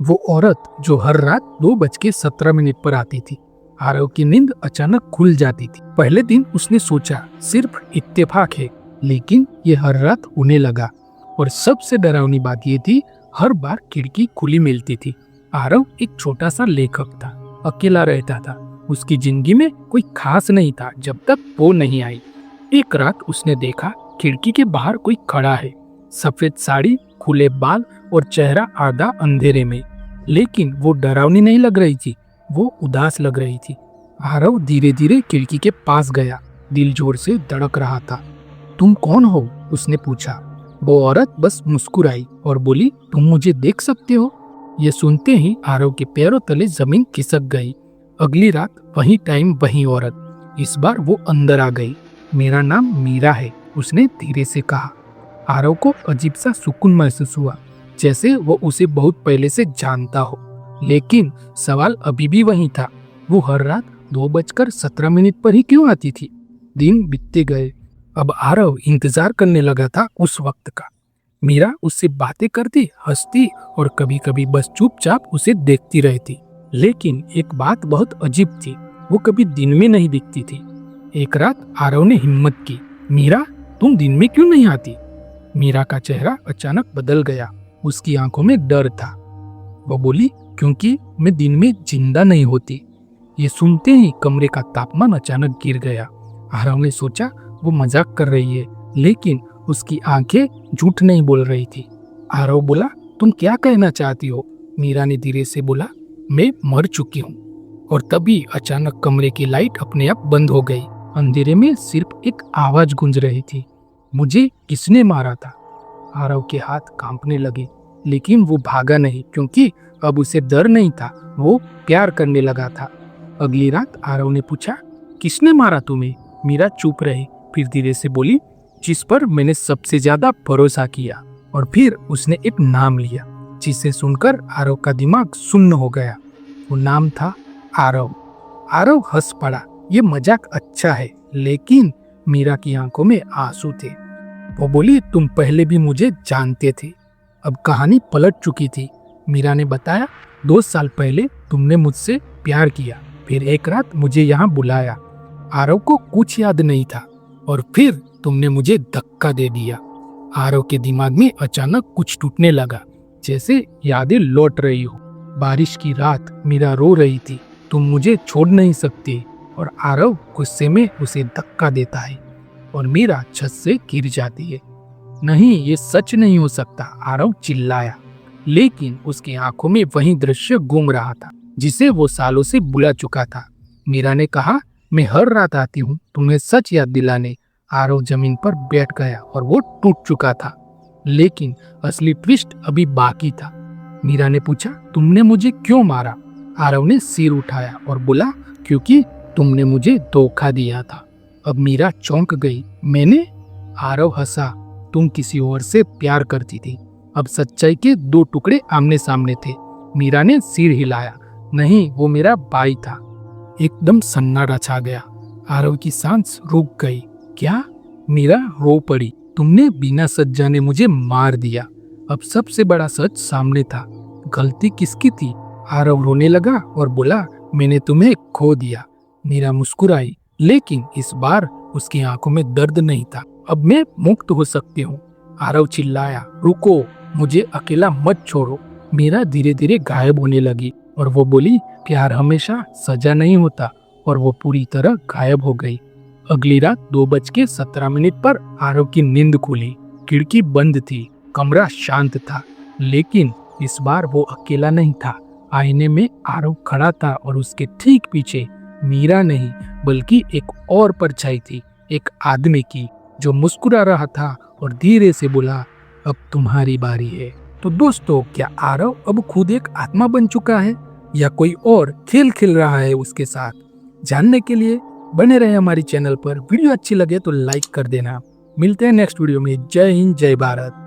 वो औरत जो हर रात 2:17 पर आती थी। आरव की नींद अचानक खुल जाती थी। पहले दिन उसने सोचा सिर्फ इत्तेफाक है, लेकिन ये हर रात होने लगा। और सबसे डरावनी बात ये थी, हर बार खिड़की खुली मिलती थी। आरव एक छोटा सा लेखक था, अकेला रहता था। उसकी जिंदगी में कोई खास नहीं था जब तक वो नहीं आई। एक रात उसने देखा खिड़की के बाहर कोई खड़ा है, सफेद साड़ी, खुले बाल और चेहरा आधा अंधेरे में। लेकिन वो डरावनी नहीं लग रही थी, वो उदास लग रही थी। आरव धीरे धीरे खिड़की के पास गया। दिल जोर से धड़क रहा था। तुम कौन हो? उसने पूछा। वो औरत बस मुस्कुराई और बोली, तुम मुझे देख सकते हो। ये सुनते ही आरव के पैरों तले जमीन खिसक गई। अगली रात वही टाइम वही औरत। इस बार वो अंदर आ गई। मेरा नाम मीरा है, उसने धीरे से कहा। आरव को अजीब सा सुकून महसूस हुआ, जैसे वो उसे बहुत पहले से जानता हो। लेकिन सवाल अभी भी वही था, वो हर रात 2:17 पर ही क्यों आती थी? दिन बीतते गए। अब आरव इंतजार करने लगा था उस वक्त का। मीरा उससे बातें करती, हंसती और कभी कभी बस चुपचाप उसे देखती रहती। लेकिन एक बात बहुत अजीब थी, वो कभी दिन में नहीं दिखती थी। एक रात आरव ने हिम्मत की, मीरा तुम दिन में क्यों नहीं आती? मीरा का चेहरा अचानक बदल गया। उसकी आंखों में डर था। वो बोली, क्योंकि मैं दिन में जिंदा नहीं होती। ये सुनते ही कमरे का तापमान अचानक गिर गया। आरव ने सोचा वो मजाक कर रही है, लेकिन उसकी आंखें झूठ नहीं बोल रही थी। आरव बोला, तुम क्या कहना चाहती हो? मीरा ने धीरे से बोला, मैं मर चुकी हूँ। और तभी अचानक कमरे की लाइट अपने आप बंद हो गई। अंधेरे में सिर्फ एक आवाज गूंज रही थी, मुझे किसने मारा था? आरव के हाथ कांपने लगे, लेकिन वो भागा नहीं, क्योंकि अब उसे डर नहीं था, वो प्यार करने लगा था। अगली रात आरव ने पूछा, किसने मारा तुम्हें? मीरा चुप रही, फिर धीरे से बोली, जिस पर मैंने सबसे ज्यादा भरोसा किया। और फिर उसने एक नाम लिया, जिसे सुनकर आरव का दिमाग सुन्न हो गया। वो नाम था आरव। आरव हंस पड़ा, ये मजाक अच्छा है, लेकिन मीरा की आंखों में आंसू थे। वो बोली, तुम पहले भी मुझे जानते थे। अब कहानी पलट चुकी थी। मीरा ने बताया, 2 साल पहले तुमने मुझसे प्यार किया, फिर एक रात मुझे यहाँ बुलाया। आरव को कुछ याद नहीं था, और फिर तुमने मुझे धक्का दे दिया। आरव के दिमाग में अचानक कुछ टूटने लगा, जैसे यादें लौट रही हो। बारिश की रात, मीरा रो रही थी, तुम मुझे छोड़ नहीं सकती। और आरव गुस्से में उसे धक्का देता है और मीरा छत से गिर जाती है। नहीं, ये सच नहीं हो सकता, आरव चिल्लाया। लेकिन उसकी आंखों में वही दृश्य घूम रहा था, जिसे वो सालों से भुला चुका था। मीरा ने कहा, मैं हर रात आती हूँ तुम्हें सच याद दिलाने। आरव जमीन पर बैठ गया और वो टूट चुका था। लेकिन असली ट्विस्ट अभी बाकी था। मीरा ने पूछा, तुमने मुझे क्यों मारा? आरव ने सिर उठाया और बोला, क्योंकि तुमने मुझे धोखा दिया था। अब मीरा चौंक गई। मैंने? आरव हंसा, तुम किसी और से प्यार करती थी। अब सच्चाई के 2 टुकड़े आमने सामने थे। मीरा ने सिर हिलाया, नहीं, वो मेरा भाई था। एकदम सन्नाटा छा गया। आरव की सांस रुक गई। क्या? मीरा रो पड़ी, तुमने बिना सच जाने मुझे मार दिया। अब सबसे बड़ा सच सामने था। गलती किसकी थी? आरव रोने लगा और बोला, मैंने तुम्हें खो दिया। मीरा मुस्कुराई, लेकिन इस बार उसकी आंखों में दर्द नहीं था। अब मैं मुक्त हो सकती हूँ। आरव चिल्लाया, रुको, मुझे अकेला मत छोड़ो। मीरा धीरे धीरे गायब होने लगी और वो बोली, प्यार हमेशा सजा नहीं होता। और वो पूरी तरह गायब हो गई। अगली रात 2:17 पर आरव की नींद खुली। खिड़की बंद थी, कमरा शांत था। लेकिन इस बार वो अकेला नहीं था। आईने में आरव खड़ा था और उसके ठीक पीछे मीरा नहीं, बल्कि एक और परछाई थी, एक आदमी की, जो मुस्कुरा रहा था और धीरे से बोला, अब तुम्हारी बारी है। तो दोस्तों, क्या आरव अब खुद एक आत्मा बन चुका है, या कोई और खेल खेल रहा है उसके साथ? जानने के लिए बने रहे हमारी चैनल पर। वीडियो अच्छी लगे तो लाइक कर देना। मिलते हैं नेक्स्ट वीडियो में। जय हिंद, जय भारत।